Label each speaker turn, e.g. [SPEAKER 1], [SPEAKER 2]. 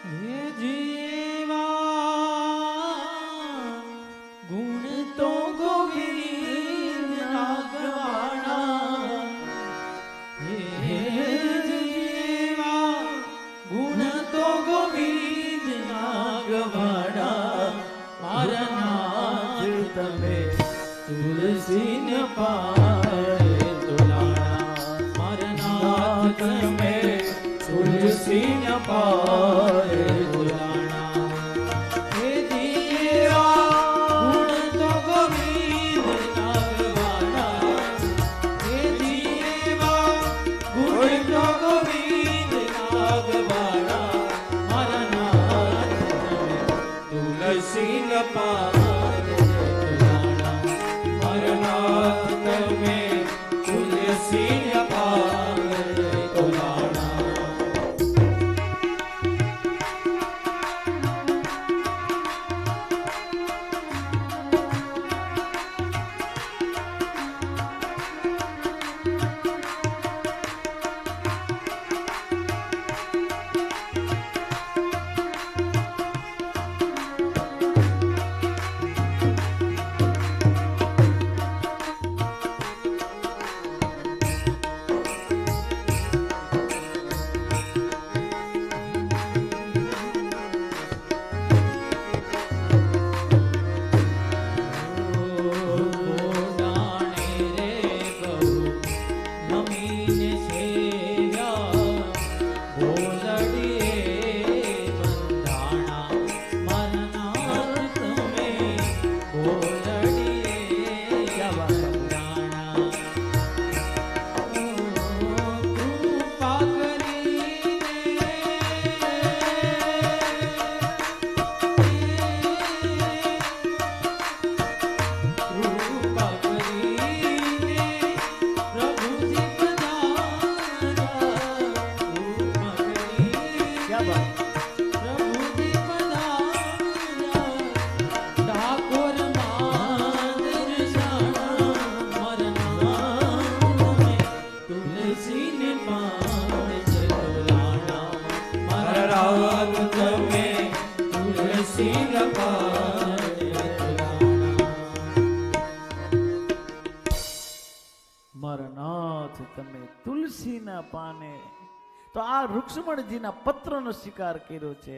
[SPEAKER 1] હે જીવા ગુણ તો ગોવિંદ નાગવાણા હે જીવા ગુણ તો ગોવિંદ નાગવાણા મારા નાથ તમે તુલસી ન પાય તુલાણા મારા નાથ તમે તુલસી ન પાય તુલાણા હે જીવા ગુણ તો ગોવિંદ નાગવાણા હે જીવા ગુણ તો ગોવિંદ નાગવાણા મારા નાથ તમે તુલસી ન પાય તુલાણા મારા નાથ તમે તુલસી ન પાય તુલાણા
[SPEAKER 2] મારા નાથ તમે તુલસીના પાને તો આ રૂક્ષ્મણજીના પત્રનો શિકાર કર્યો છે.